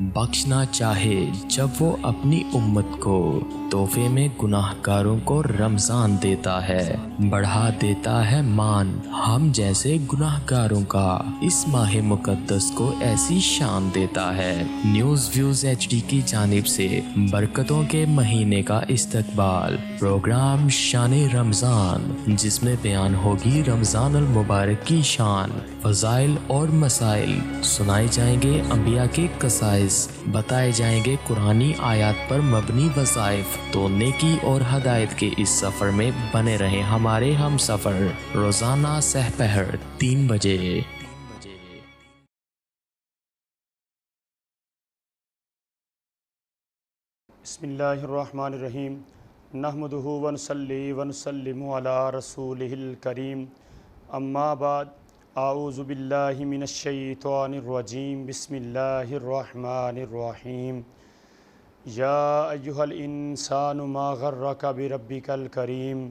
بخشنا چاہے جب وہ اپنی امت کو تحفے میں گناہگاروں کو رمضان دیتا ہے، بڑھا دیتا ہے مان ہم جیسے گناہگاروں کا، اس ماہ مقدس کو ایسی شان دیتا ہے۔ نیوز ویوز HD کی جانب سے برکتوں کے مہینے کا استقبال پروگرام شان رمضان، جس میں بیان ہوگی رمضان المبارک کی شان، فضائل اور مسائل، سنائے جائیں گے انبیاء کے قصائص، بتائے جائیں گے قرآنی آیات پر مبنی وظائف۔ تو نیکی اور ہدایت کے اس سفر میں بنے رہیں ہمارے ہم سفر، روزانہ سحر 3 بجے۔ بسم اللہ الرحمن الرحیم، نحمدہ ونصلی ونسلم علی رسولہ الکریم، اما بعد، اعوذ باللہ من الشیطان الرجیم، بسم اللہ الرحمن الرحیم۔ یا ایہا الانسان ما غرک بربک الکریم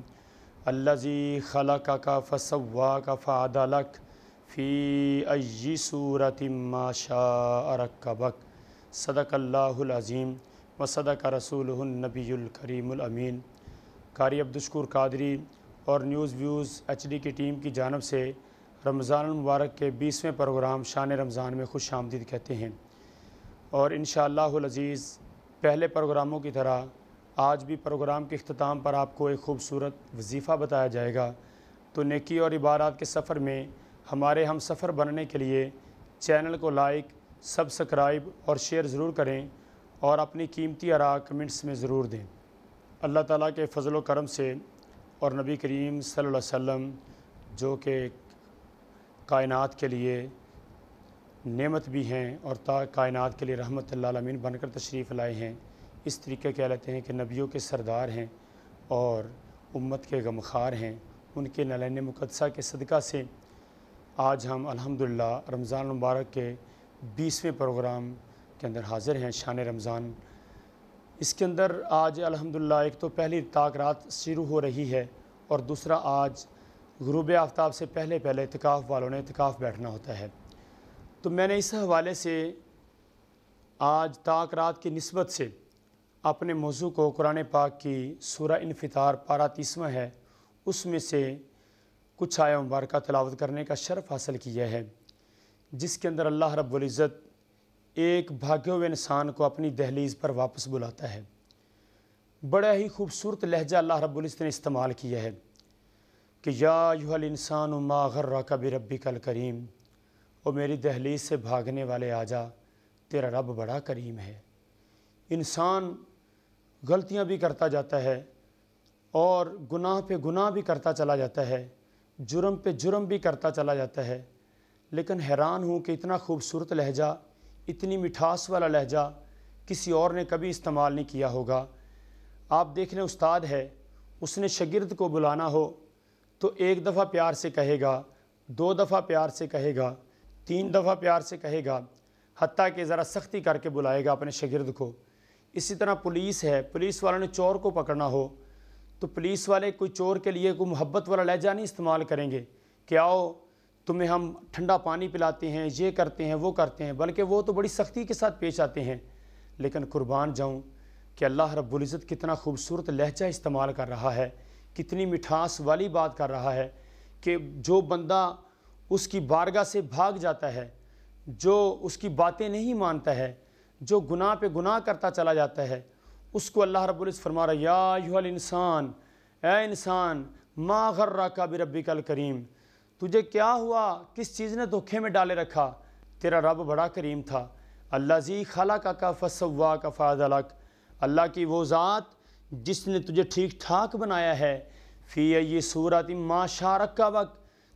الذی خلقک فسواک فعدلک فی ای صورت ما شاء رکبک، صدق اللہ العظیم وصدق رسولہ النبی الکریم الامین۔ قاری عبدالشکور قادری اور نیوز ویوز HD کی ٹیم کی جانب سے رمضان المبارک کے 20ویں پروگرام شان رمضان میں خوش آمدید کہتے ہیں، اور انشاءاللہ العزیز پہلے پروگراموں کی طرح آج بھی پروگرام کے اختتام پر آپ کو ایک خوبصورت وظیفہ بتایا جائے گا۔ تو نیکی اور عبادات کے سفر میں ہمارے ہم سفر بننے کے لیے چینل کو لائک، سبسکرائب اور شیئر ضرور کریں، اور اپنی قیمتی آراء کمنٹس میں ضرور دیں۔ اللہ تعالیٰ کے فضل و کرم سے اور نبی کریم صلی اللہ علیہ وسلم جو کہ کائنات کے لیے نعمت بھی ہیں اور کائنات کے لیے رحمت اللہ العالمین بن کر تشریف لائے ہیں، اس طریقے کہہ لیتے ہیں کہ نبیوں کے سردار ہیں اور امت کے غمخوار ہیں، ان کے نالین مقدسہ کے صدقہ سے آج ہم الحمدللہ رمضان المبارک کے 20ویں پروگرام کے اندر حاضر ہیں، شان رمضان۔ اس کے اندر آج الحمدللہ ایک تو پہلی طاق رات شروع ہو رہی ہے، اور دوسرا آج غروب آفتاب سے پہلے اعتکاف والوں نے اعتکاف بیٹھنا ہوتا ہے۔ تو میں نے اس حوالے سے آج طاق رات کی نسبت سے اپنے موضوع کو قرآن پاک کی سورہ انفطار پارہ 30واں ہے، اس میں سے کچھ آیہ مبارکہ تلاوت کرنے کا شرف حاصل کیا ہے، جس کے اندر اللہ رب العزت ایک بھاگے ہوئے انسان کو اپنی دہلیز پر واپس بلاتا ہے۔ بڑا ہی خوبصورت لہجہ اللہ رب العزت نے استعمال کیا ہے کہ یا ایھا الانسان ما غرک بربک الکریم، او میری دہلیز سے بھاگنے والے آجا، تیرا رب بڑا کریم ہے۔ انسان غلطیاں بھی کرتا جاتا ہے اور گناہ پہ گناہ بھی کرتا چلا جاتا ہے، جرم پہ جرم بھی کرتا چلا جاتا ہے، لیکن حیران ہوں کہ اتنا خوبصورت لہجہ، اتنی مٹھاس والا لہجہ کسی اور نے کبھی استعمال نہیں کیا ہوگا۔ آپ دیکھ لیں، استاد ہے، اس نے شاگرد کو بلانا ہو تو 1 دفعہ پیار سے کہے گا، 2 دفعہ پیار سے کہے گا، 3 دفعہ پیار سے کہے گا، حتیٰ کہ ذرا سختی کر کے بلائے گا اپنے شاگرد کو۔ اسی طرح پولیس ہے، پولیس والوں نے چور کو پکڑنا ہو تو پولیس والے کوئی چور کے لیے کوئی محبت والا لہجہ نہیں استعمال کریں گے کہ آؤ تمہیں ہم ٹھنڈا پانی پلاتے ہیں، یہ کرتے ہیں، وہ کرتے ہیں، بلکہ وہ تو بڑی سختی کے ساتھ پیش آتے ہیں۔ لیکن قربان جاؤں کہ اللہ رب العزت کتنا خوبصورت لہجہ استعمال کر رہا ہے، کتنی مٹھاس والی بات کر رہا ہے کہ جو بندہ اس کی بارگاہ سے بھاگ جاتا ہے، جو اس کی باتیں نہیں مانتا ہے، جو گناہ پہ گناہ کرتا چلا جاتا ہے، اس کو اللہ رب العزت فرما رہا ہے یا ایھا الانسان، اے انسان، ما غرک بربک الکریم، تجھے کیا ہوا، کس چیز نے دھوکے میں ڈالے رکھا، تیرا رب بڑا کریم تھا۔ الذی خلقک فسواک فعدلک، اللہ کی وہ ذات جس نے تجھے ٹھیک ٹھاک بنایا ہے، فی ای صورت ما شاء رکبک،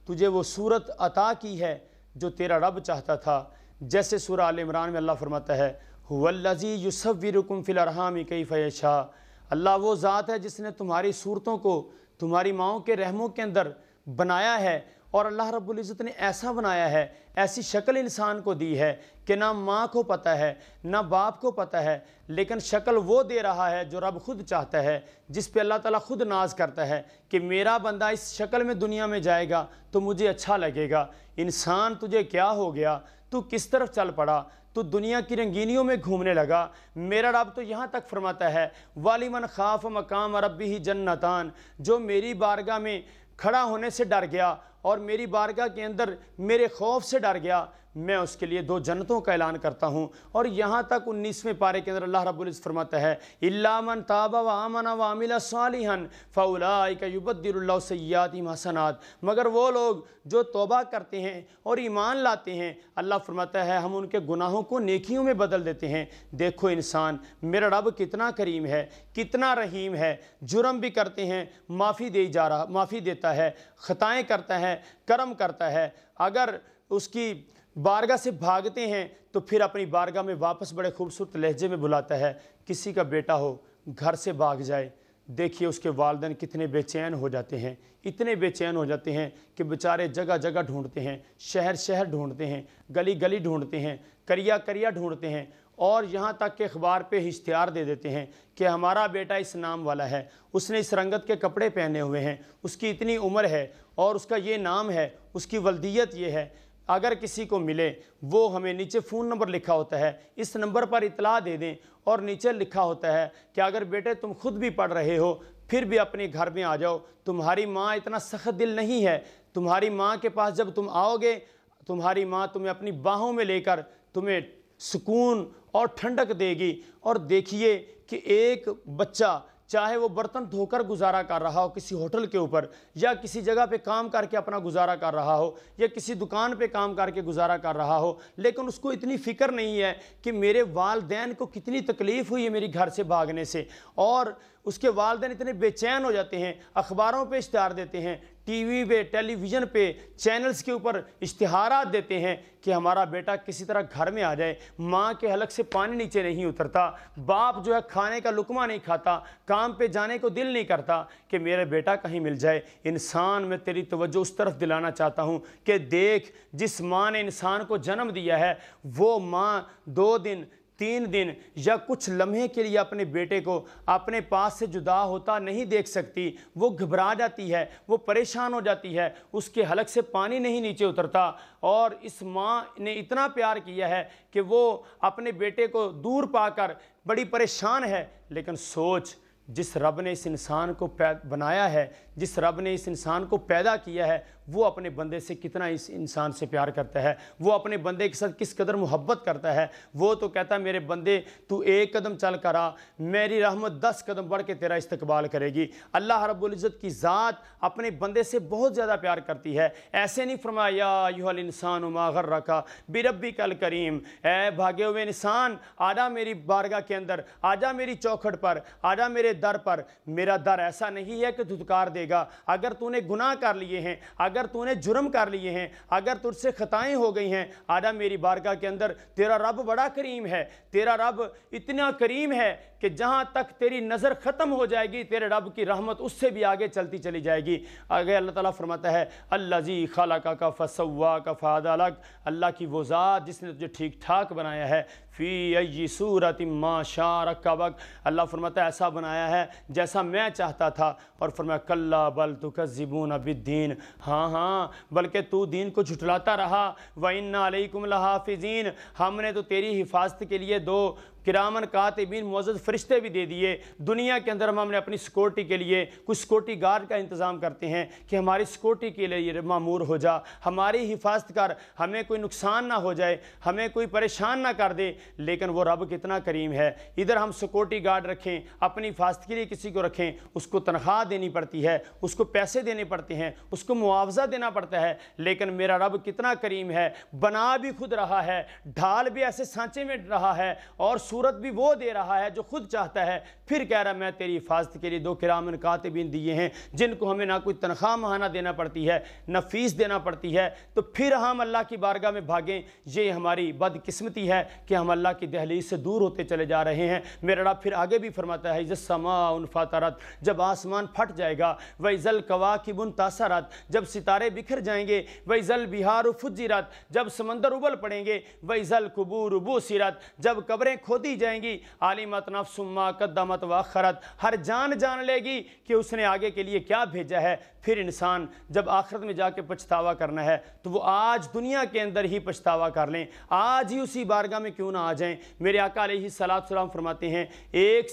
تجھے وہ صورت عطا کی ہے جو تیرا رب چاہتا تھا۔ جیسے سورہ آل عمران میں اللہ فرماتا ہے هو الذی یصورکم فی الارحام کیف یشاء، اللہ وہ ذات ہے جس نے تمہاری صورتوں کو تمہاری ماؤں کے رحموں کے اندر بنایا ہے، اور اللہ رب العزت نے ایسا بنایا ہے، ایسی شکل انسان کو دی ہے کہ نہ ماں کو پتہ ہے نہ باپ کو پتہ ہے، لیکن شکل وہ دے رہا ہے جو رب خود چاہتا ہے، جس پہ اللہ تعالیٰ خود ناز کرتا ہے کہ میرا بندہ اس شکل میں دنیا میں جائے گا تو مجھے اچھا لگے گا۔ انسان تجھے کیا ہو گیا، تو کس طرف چل پڑا؟ تو دنیا کی رنگینیوں میں گھومنے لگا۔ میرا رب تو یہاں تک فرماتا ہے وَلِمَنْ خَافَ مَقَامَ رَبِّهِ جَنَّتَانِ، جو میری بارگاہ میں کھڑا ہونے سے ڈر گیا اور میری بارگاہ کے اندر میرے خوف سے ڈر گیا، میں اس کے لیے 2 جنتوں کا اعلان کرتا ہوں۔ اور یہاں تک 19ویں پارے کے اندر اللہ رب العزت فرماتا ہے إِلَّا مَنْ تَابَ وَآمَنَ وَعَمِلَ صَالِحًا فَأُولَٰئِكَ يُبَدِّلُ اللَّهُ سَيِّئَاتِهِمْ حَسَنَاتٍ، مگر وہ لوگ جو توبہ کرتے ہیں اور ایمان لاتے ہیں، اللہ فرماتا ہے ہم ان کے گناہوں کو نیکیوں میں بدل دیتے ہیں۔ دیکھو انسان، میرا رب کتنا کریم ہے، کتنا رحیم ہے، جرم بھی کرتے ہیں معافی دیتا ہے، خطائیں کرتا ہے کرم کرتا ہے، اگر اس کی بارگاہ سے بھاگتے ہیں تو پھر اپنی بارگاہ میں واپس بڑے خوبصورت لہجے میں بلاتا ہے۔ کسی کا بیٹا ہو گھر سے بھاگ جائے، دیکھیے اس کے والدین کتنے بے چین ہو جاتے ہیں، اتنے بے چین ہو جاتے ہیں کہ بیچارے جگہ جگہ ڈھونڈتے ہیں، شہر شہر ڈھونڈتے ہیں، گلی گلی ڈھونڈتے ہیں، کریا کریا ڈھونڈتے ہیں، اور یہاں تک کہ اخبار پہ اشتہار دے دیتے ہیں کہ ہمارا بیٹا اس نام والا ہے، اس نے اس رنگت کے کپڑے پہنے ہوئے ہیں، اس کی اتنی عمر ہے اور اس کا یہ نام ہے، اس کی ولدیت یہ ہے۔ اگر کسی کو ملے وہ ہمیں نیچے فون نمبر لکھا ہوتا ہے، اس نمبر پر اطلاع دے دیں، اور نیچے لکھا ہوتا ہے کہ اگر بیٹے تم خود بھی پڑھ رہے ہو پھر بھی اپنے گھر میں آ جاؤ، تمہاری ماں اتنا سخت دل نہیں ہے، تمہاری ماں کے پاس جب تم آؤ گے تمہاری ماں تمہیں اپنی باہوں میں لے کر تمہیں سکون اور ٹھنڈک دے گی۔ اور دیکھیے کہ ایک بچہ چاہے وہ برتن دھو کر گزارا کر رہا ہو کسی ہوٹل کے اوپر، یا کسی جگہ پہ کام کر کے اپنا گزارا کر رہا ہو، یا کسی دکان پہ کام کر کے گزارا کر رہا ہو، لیکن اس کو اتنی فکر نہیں ہے کہ میرے والدین کو کتنی تکلیف ہوئی ہے میری گھر سے بھاگنے سے، اور اس کے والدین اتنے بے چین ہو جاتے ہیں، اخباروں پہ اشتہار دیتے ہیں، ٹی وی پہ ٹیلی ویژن پہ چینلز کے اوپر اشتہارات دیتے ہیں کہ ہمارا بیٹا کسی طرح گھر میں آ جائے۔ ماں کے حلق سے پانی نیچے نہیں اترتا، باپ جو ہے کھانے کا لقمہ نہیں کھاتا، کام پہ جانے کو دل نہیں کرتا کہ میرے بیٹا کہیں مل جائے۔ انسان، میں تیری توجہ اس طرف دلانا چاہتا ہوں کہ دیکھ، جس ماں نے انسان کو جنم دیا ہے وہ ماں 2 دن 3 دن یا کچھ لمحے کے لیے اپنے بیٹے کو اپنے پاس سے جدا ہوتا نہیں دیکھ سکتی، وہ گھبرا جاتی ہے، وہ پریشان ہو جاتی ہے، اس کے حلق سے پانی نہیں نیچے اترتا۔ اور اس ماں نے اتنا پیار کیا ہے کہ وہ اپنے بیٹے کو دور پا کر بڑی پریشان ہے، لیکن سوچ، جس رب نے اس انسان کو بنایا ہے، جس رب نے اس انسان کو پیدا کیا ہے، وہ اپنے بندے سے کتنا اس انسان سے پیار کرتا ہے، وہ اپنے بندے کے ساتھ کس قدر محبت کرتا ہے۔ وہ تو کہتا ہے میرے بندے تو 1 قدم چل کر آ، میری رحمت 10 قدم بڑھ کے تیرا استقبال کرے گی۔ اللہ رب العزت کی ذات اپنے بندے سے بہت زیادہ پیار کرتی ہے۔ ایسے نہیں فرمایا یا ایھا الانسان ما غرک بربک الکریم، اے بھاگے ہوئے انسان آجا میری بارگاہ کے اندر، آجا میری چوکھٹ پر، آجا میرے در پر۔ میرا در ایسا نہیں ہے کہ دھتکار دے گا۔ اگر تو نے گناہ کر لیے ہیں، اگر تو نے جرم کر لیے ہیں، اگر تجھ سے خطائیں ہو گئی ہیں، آجا میری بارگاہ کے اندر۔ تیرا رب بڑا کریم ہے، تیرا رب اتنا کریم ہے کہ جہاں تک تیری نظر ختم ہو جائے گی تیرے رب کی رحمت اس سے بھی آگے چلتی چلی جائے گی۔ آگے اللہ تعالیٰ فرماتا ہے الذی خلقک فسواک فعدلک، اللہ کی وہ ذات جس نے تجھے ٹھیک ٹھاک بنایا ہے، فی ای صورت ما شاء رکبک، اللہ فرماتا ہے ایسا بنایا ہے جیسا میں چاہتا تھا۔ اور فرمایا کلا بل تکذبون بالدین، ہاں بلکہ تو دین کو جھٹلاتا رہا۔ وَإِنَّ عَلَيْكُمْ لَحَافِظِينَ، ہم نے تو تیری حفاظت کے لیے 2 کرامن کاتبین معزز فرشتے بھی دے دیے۔ دنیا کے اندر ہم نے اپنی سیکورٹی کے لیے کچھ سیکورٹی گارڈ کا انتظام کرتے ہیں کہ ہماری سیکورٹی کے لیے مامور ہو جا، ہماری حفاظت کر، ہمیں کوئی نقصان نہ ہو جائے، ہمیں کوئی پریشان نہ کر دے۔ لیکن وہ رب کتنا کریم ہے، ادھر ہم سیکورٹی گارڈ رکھیں، اپنی حفاظت کے لیے کسی کو رکھیں، اس کو تنخواہ دینی پڑتی ہے، اس کو پیسے دینے پڑتے ہیں، اس کو معاوضہ دینا پڑتا ہے، لیکن میرا رب کتنا کریم ہے، بنا بھی خود رہا ہے، ڈھال بھی ایسے سانچے میں رہا ہے، اور صورت بھی وہ دے رہا ہے جو خود چاہتا ہے۔ پھر کہہ رہا میں تیری حفاظت کے لیے 2 کرامن کاتبین دیے ہیں جن کو ہمیں نہ کوئی تنخواہ ماہانہ دینا پڑتی ہے نہ فیس دینا پڑتی ہے، تو پھر ہم اللہ کی بارگاہ میں بھاگیں؟ یہ ہماری بدقسمتی ہے کہ ہم اللہ کی دہلیز سے دور ہوتے چلے جا رہے ہیں۔ میرا رب پھر آگے بھی فرماتا ہے اذا السماء انفطرت، جب آسمان پھٹ جائے گا، واذا الکواکب انتثرت، جب ستارے بکھر جائیں گے، واذا البحار فجرت، جب سمندر ابل پڑیں گے، واذا القبور بعثرت، جب قبریں کھودی جائیں گی، علمت نفس ما قدمت واخرت، ہر جان جان لے گی کہ اس نے آگے کے لیے کیا بھیجا ہے۔ پھر انسان جب آخرت میں جا کے پچھتاوا کرنا ہے تو وہ آج دنیا کے اندر ہی پچھتاوا کر لیں، آج ہی اسی بارگاہ میں کیوں نہ آ جائیں۔ میرے آقا علیہ السلام فرماتے ہیں ایک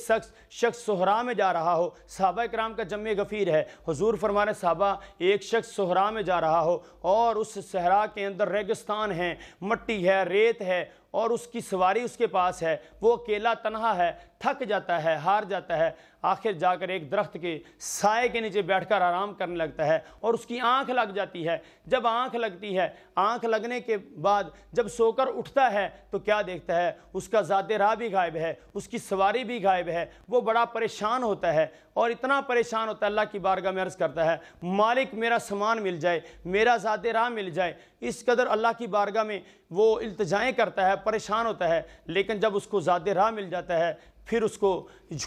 شخص صحرا میں جا رہا ہو، صحابہ کرام کا جمع غفیر ہے، حضور فرما رہے صحابہ ایک شخص صحرا میں جا رہا ہو اور اس صحرا کے اندر ریگستان ہے، مٹی ہے، ریت ہے اور اس کی سواری اس کے پاس ہے، وہ اکیلا تنہا ہے، تھک جاتا ہے، ہار جاتا ہے، آخر جا کر ایک درخت کے سائے کے نیچے بیٹھ کر آرام کرنے لگتا ہے اور اس کی آنکھ لگ جاتی ہے۔ جب آنکھ لگتی ہے، آنکھ لگنے کے بعد جب سو کر اٹھتا ہے تو کیا دیکھتا ہے؟ اس کا ذات راہ بھی غائب ہے، اس کی سواری بھی غائب ہے، وہ بڑا پریشان ہوتا ہے اور اتنا پریشان ہوتا ہے اللہ کی بارگاہ میں عرض کرتا ہے مالک میرا سامان مل جائے، میرا ذات راہ مل جائے۔ اس قدر اللہ کی بارگاہ میں وہ التجائیں کرتا ہے، پریشان ہوتا ہے، لیکن جب اس کو ذات راہ مل جاتا ہے پھر اس کو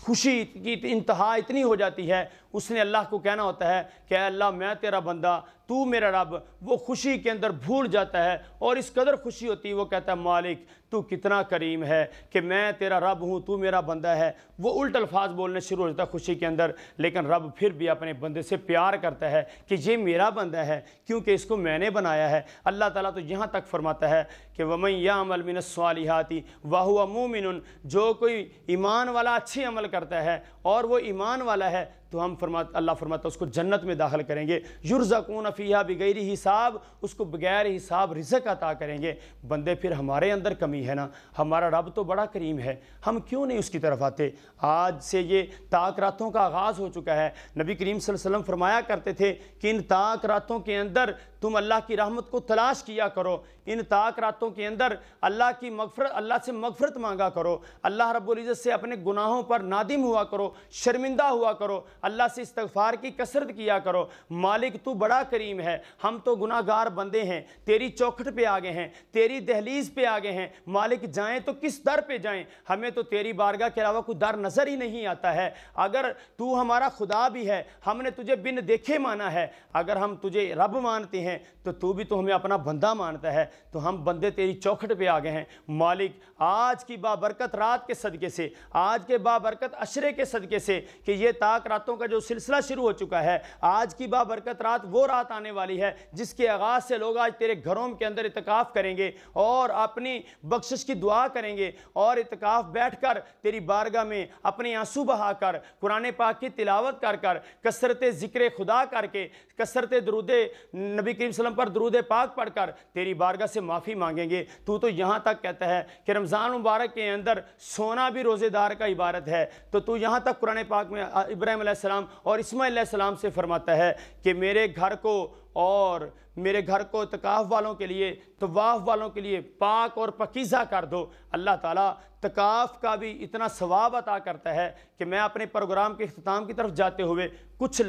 خوشی کی انتہا اتنی ہو جاتی ہے، اس نے اللہ کو کہنا ہوتا ہے کہ اے اللہ میں تیرا بندہ، تو میرا رب۔ وہ خوشی کے اندر بھول جاتا ہے اور اس قدر خوشی ہوتی ہے وہ کہتا ہے مالک تو کتنا کریم ہے کہ میں تیرا رب ہوں، تو میرا بندہ ہے۔ وہ الٹ الفاظ بولنے شروع ہو جاتا ہے خوشی کے اندر، لیکن رب پھر بھی اپنے بندے سے پیار کرتا ہے کہ یہ میرا بندہ ہے کیونکہ اس کو میں نے بنایا ہے۔ اللہ تعالیٰ تو یہاں تک فرماتا ہے کہ وَمَن يَعْمَلْ مِنَ الصَّالِحَاتِ وَهُوَ مُؤْمِنٌ، جو کوئی ایمان والا اچھے عمل کرتا ہے اور وہ ایمان والا ہے تو اللہ فرماتا ہے اس کو جنت میں داخل کریں گے، یرزقون فیہا بغیر حساب، اس کو بغیر حساب رزق عطا کریں گے۔ بندے پھر ہمارے اندر کمی ہے نا، ہمارا رب تو بڑا کریم ہے، ہم کیوں نہیں اس کی طرف آتے؟ آج سے یہ طاق راتوں کا آغاز ہو چکا ہے۔ نبی کریم صلی اللہ علیہ وسلم فرمایا کرتے تھے کہ ان طاق راتوں کے اندر تم اللہ کی رحمت کو تلاش کیا کرو، ان طاق راتوں کے اندر اللہ سے مغفرت مانگا کرو، اللہ رب العزت سے اپنے گناہوں پر نادم ہوا کرو، شرمندہ ہوا کرو، اللہ سے استغفار کی کثرت کیا کرو۔ مالک تو بڑا کریم ہے، ہم تو گناہ گار بندے ہیں، تیری چوکھٹ پہ آگے ہیں، تیری دہلیز پہ آگے ہیں، مالک جائیں تو کس در پہ جائیں؟ ہمیں تو تیری بارگاہ کے علاوہ کوئی در نظر ہی نہیں آتا ہے۔ اگر تو ہمارا خدا بھی ہے، ہم نے تجھے بن دیکھے مانا ہے، اگر ہم تجھے رب مانتے ہیں تو بھی تو ہمیں اپنا بندہ مانتا ہے، تو ہم بندے تیری چوکھٹ پہ آگے ہیں۔ مالک آج کی بابرکت رات کے صدقے سے، آج کے بابرکت عشرے کے صدقے سے کہ یہ طاق راتوں کا جو سلسلہ شروع ہو چکا ہے، آج کی بابرکت رات وہ رات آنے والی ہے جس کے آغاز سے لوگ آج تیرے گھروں کے اندر اعتکاف کریں گے اور اپنی بخشش کی دعا کریں گے اور اعتکاف بیٹھ کر تیری بارگاہ میں اپنے آنسو بہا کر، قرآن پاک کی تلاوت کر کر، کثرت ذکر خدا کر کے، کثرت درود نبی کریم صلی اللہ علیہ وسلم پر درود پاک پڑھ کر تیری بارگاہ سے معافی مانگیں گے۔ تو یہاں تک کہتا ہے کہ رمضان مبارک کے اندر سونا بھی روزے دار کا عبارت ہے، تو یہاں تک قرآن پاک میں ابراہیم علیہ السلام اور اسماعیل علیہ السلام سے فرماتا ہے کہ میرے گھر کو اعتکاف والوں کے لیے، طواف والوں کے لیے پاک اور پاکیزہ کر دو۔ اللہ تعالیٰ اعتکاف کا بھی اتنا ثواب عطا کرتا ہے کہ میں اپنے پروگرام کے اختتام کی طرف جاتے ہوئے کچھ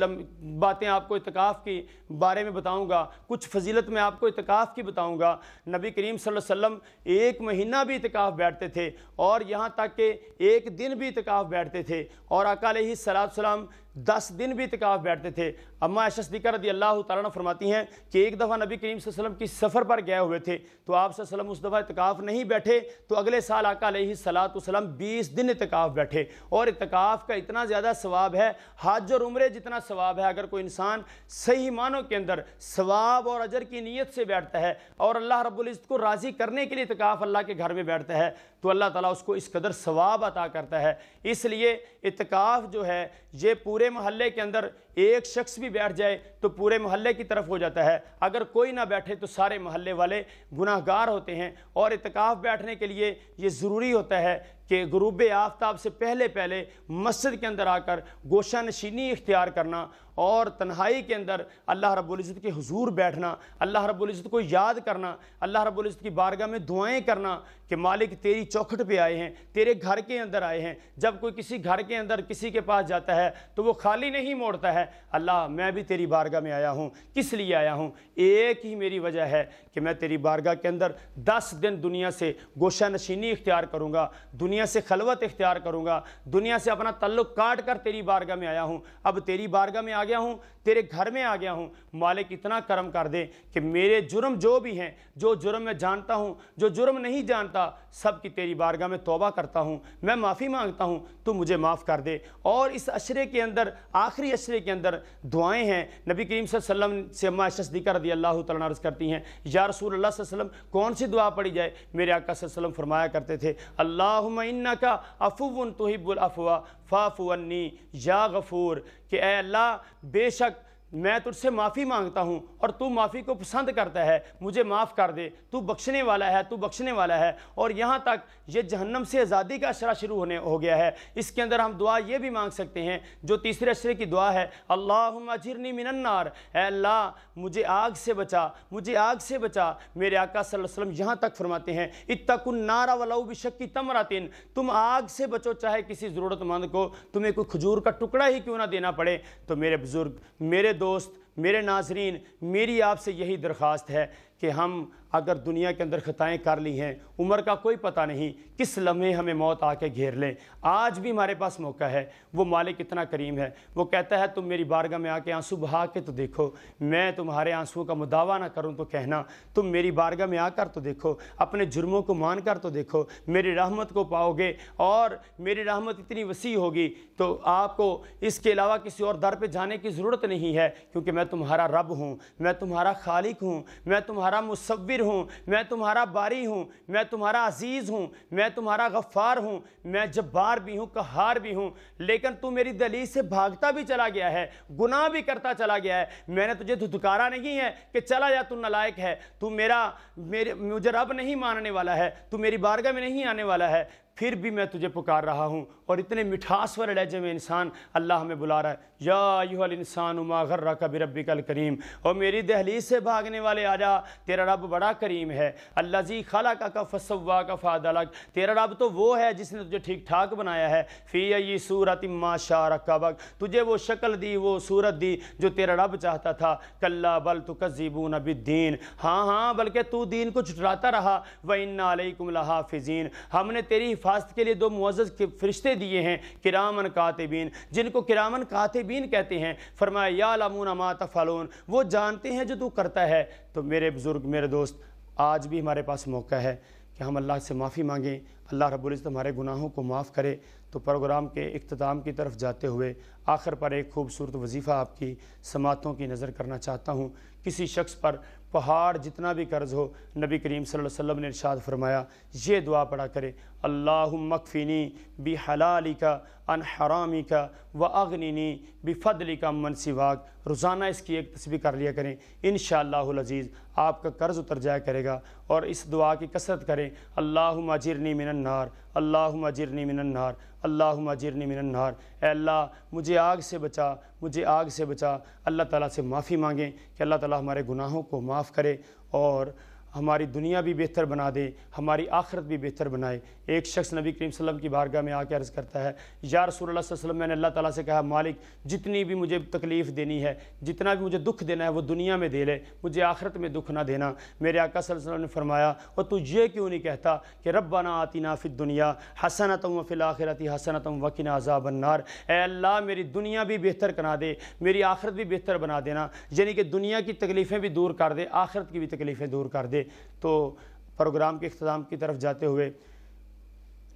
باتیں آپ کو اعتکاف کے بارے میں بتاؤں گا، کچھ فضیلت میں آپ کو اعتکاف کی بتاؤں گا۔ نبی کریم صلی اللہ علیہ وسلم 1 مہینہ بھی اعتکاف بیٹھتے تھے اور یہاں تک کہ 1 دن بھی اعتکاف بیٹھتے تھے، اور آقا علیہ السلام 10 دن بھی اعتکاف بیٹھتے تھے۔ اما عائشہ صدیقہ رضی اللہ تعالیٰ عنہ فرماتی ہیں کہ ایک دفعہ نبی کریم صلی اللہ علیہ وسلم کی سفر پر گئے ہوئے تھے تو آپ صلی اللہ علیہ وسلم اس دفعہ اعتکاف نہیں بیٹھے، تو اگلے سال آقا علیہ السلام 20 دن اعتکاف بیٹھے۔ اور اعتکاف کا اتنا زیادہ ثواب ہے، حج اور عمرے جتنا ثواب ہے۔ اگر کوئی انسان صحیح معنوں کے اندر ثواب اور اجر کی نیت سے بیٹھتا ہے اور اللہ رب العزت کو راضی کرنے کے لیے اعتکاف اللہ کے گھر میں بیٹھتا ہے تو اللہ تعالیٰ اس کو اس قدر ثواب عطا کرتا ہے۔ اس لیے اعتکاف جو ہے یہ پورے محلے کے اندر ایک شخص بھی بیٹھ جائے تو پورے محلے کی طرف ہو جاتا ہے، اگر کوئی نہ بیٹھے تو سارے محلے والے گناہ گار ہوتے ہیں۔ اور اعتکاف بیٹھنے کے لیے یہ ضروری ہوتا ہے کہ غروب آفتاب سے پہلے مسجد کے اندر آ کر گوشہ نشینی اختیار کرنا اور تنہائی کے اندر اللہ رب العزت کے حضور بیٹھنا، اللہ رب العزت کو یاد کرنا، اللہ رب العزت کی بارگاہ میں دعائیں کرنا کہ مالک تیری چوکھٹ پہ آئے ہیں، تیرے گھر کے اندر آئے ہیں۔ جب کوئی کسی گھر کے اندر کسی کے پاس جاتا ہے تو وہ خالی نہیں موڑتا ہے، اللہ میں بھی تیری بارگاہ میں آیا ہوں، کس لیے آیا ہوں؟ ایک ہی میری وجہ ہے کہ میں تیری بارگاہ کے اندر 10 دن دنیا سے گوشہ نشینی اختیار کروں گا، دنیا سے خلوت اختیار کروں گا، دنیا سے اپنا تعلق کاٹ کر تیری بارگاہ میں آیا ہوں۔ اب تیری بارگاہ میں آ گیا ہوں، تیرے گھر میں آ گیا ہوں، مالک اتنا کرم کر دے کہ میرے جرم جو بھی ہیں، جو جرم میں جانتا ہوں، جو جرم نہیں جانتا، سب کی تیری بارگاہ میں توبہ کرتا ہوں، میں معافی مانگتا ہوں، تو مجھے معاف کر دے۔ اور اس عشرے کے اندر، آخری عشرے کے اندر دعائیں ہیں۔ نبی کریم صلی اللہ علیہ وسلم سے اماں عائشہ صدیقہ رضی اللہ تعالیٰ عنہا عرض کرتی ہیں یا رسول اللہ صلی اللہ علیہ وسلم کون سی دعا پڑھی جائے؟ میرے آقا صلی اللہ علیہ وسلم فرمایا کرتے تھے اللہم انکا عفو تحب العفو فاعف عنی یا غفور، کہ اے اللہ بے شک میں تجھ سے معافی مانگتا ہوں اور تو معافی کو پسند کرتا ہے، مجھے معاف کر دے، تو بخشنے والا ہے، تو بخشنے والا ہے۔ اور یہاں تک یہ جہنم سے آزادی کا اشرہ شروع ہو گیا ہے۔ اس کے اندر ہم دعا یہ بھی مانگ سکتے ہیں جو تیسرے اشرے کی دعا ہے اللہم اجرنی من النار، اے اللہ مجھے آگ سے بچا، مجھے آگ سے بچا۔ میرے آقا صلی اللہ علیہ وسلم یہاں تک فرماتے ہیں اتقوا النار ولو بشق تمرۃ، تم آگ سے بچو چاہے کسی ضرورت مند کو تمہیں کوئی کھجور کا ٹکڑا ہی کیوں نہ دینا پڑے۔ تو میرے بزرگ، میرے دوست، میرے ناظرین، میری آپ سے یہی درخواست ہے کہ ہم اگر دنیا کے اندر خطائیں کر لی ہیں، عمر کا کوئی پتہ نہیں، کس لمحے ہمیں موت آ کے گھیر لے۔ آج بھی ہمارے پاس موقع ہے۔ وہ مالک اتنا کریم ہے، وہ کہتا ہے تم میری بارگاہ میں آ کے آنسو بہا کے تو دیکھو، میں تمہارے آنسوؤں کا مداوع نہ کروں تو کہنا، تم میری بارگاہ میں آ کر تو دیکھو، اپنے جرموں کو مان کر تو دیکھو، میری رحمت کو پاؤ گے، اور میری رحمت اتنی وسیع ہوگی تو آپ کو اس کے علاوہ کسی اور در پہ جانے کی ضرورت نہیں ہے، کیونکہ میں تمہارا رب ہوں، میں تمہارا خالق ہوں، میں تمہارا مصور ہوں، میں تمہارا باری ہوں، میں تمہارا عزیز ہوں، میں تمہارا غفار ہوں، میں جبار بھی ہوں، قہار بھی ہوں۔ لیکن تو میری دہلیز سے بھاگتا بھی چلا گیا ہے، گناہ بھی کرتا چلا گیا ہے، میں نے تجھے دھتکارا نہیں ہے کہ چلا جا، تو نالائق ہے، تو مجھے رب نہیں ماننے والا ہے، تو میری بارگاہ میں نہیں آنے والا ہے، پھر بھی میں تجھے پکار رہا ہوں۔ اور اتنے مٹھاس والے لہجے میں انسان اللہ ہمیں بلا رہا ہے یا ایھا الانسان ما غرک بربک الکریم، اور میری دہلیز سے بھاگنے والے آجا، تیرا رب بڑا کریم ہے۔ الذی خلقک فسواک فعدلک، تیرا رب تو وہ ہے جس نے تجھے ٹھیک ٹھاک بنایا ہے۔ فی ای صورت ما شاء رکبک، تجھے وہ شکل دی، وہ صورت دی جو تیرا رب چاہتا تھا۔ کلا بل تکذبون بالدین، ہاں بلکہ تو دین کو جھٹلاتا رہا۔ وان علیکم لحافظین، ہم نے تیری حفاظت کے لیے دو معزز فرشتے دیے ہیں، کرامن کاتبین، جن کو کرامن کاتبین کہتے ہیں۔ فرمایا یعلمون ما تفعلون، وہ جانتے ہیں جو تو کرتا ہے۔ تو میرے بزرگ، میرے دوست، آج بھی ہمارے پاس موقع ہے کہ ہم اللہ سے معافی مانگیں، اللہ رب العزت ہمارے گناہوں کو معاف کرے۔ تو پروگرام کے اختتام کی طرف جاتے ہوئے آخر پر ایک خوبصورت وظیفہ آپ کی سماعتوں کی نظر کرنا چاہتا ہوں۔ کسی شخص پر پہاڑ جتنا بھی قرض ہو، نبی کریم صلی اللہ علیہ وسلم نے ارشاد فرمایا یہ دعا پڑھا کرے اللہم اکفینی بحلالک عن حرامک واغننی بفضلک عمن سواک۔ روزانہ اس کی ایک تسبیح کر لیا کریں، انشاءاللہ العزیز آپ کا قرض اتر جایا کرے گا۔ اور اس دعا کی کثرت کریں اللہم اجرنی من النار، اللہم اجرنی من النار، اللہم اجرنی من النار، اے اللہ مجھے آگ سے بچا، مجھے آگ سے بچا۔ اللہ تعالیٰ سے معافی مانگیں کہ اللہ تعالیٰ ہمارے گناہوں کو معاف کرے اور ہماری دنیا بھی بہتر بنا دے، ہماری آخرت بھی بہتر بنائے۔ ایک شخص نبی کریم صلی اللہ علیہ وسلم کی بارگاہ میں آ کے عرض کرتا ہے یا رسول اللہ صلی اللہ علیہ وسلم، میں نے اللہ تعالیٰ سے کہا مالک جتنی بھی مجھے تکلیف دینی ہے، جتنا بھی مجھے دکھ دینا ہے وہ دنیا میں دے لے، مجھے آخرت میں دکھ نہ دینا۔ میرے آقا صلی اللہ علیہ وسلم نے فرمایا اور تو یہ کیوں نہیں کہتا کہ ربنا آتنا فی الدنیا حسنۃ وفی الآخرۃ حسنۃ وقنا عذاب النار، اے اللہ میری دنیا بھی بہتر کرا دے، میری آخرت بھی بہتر بنا دینا، یعنی کہ دنیا کی تکلیفیں بھی دور کر دے، آخرت کی بھی تکلیفیں دور کر دے۔ تو پروگرام کے اختتام کی طرف جاتے ہوئے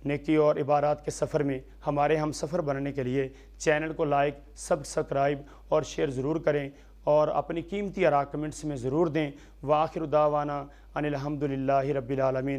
نیکی اور عبادات کے سفر میں ہمارے ہم سفر بننے کے لیے چینل کو لائک، سبسکرائب اور شیئر ضرور کریں، اور اپنی قیمتی آراء کمنٹس میں ضرور دیں۔ وآخر دعوانا ان الحمد للہ رب العالمین۔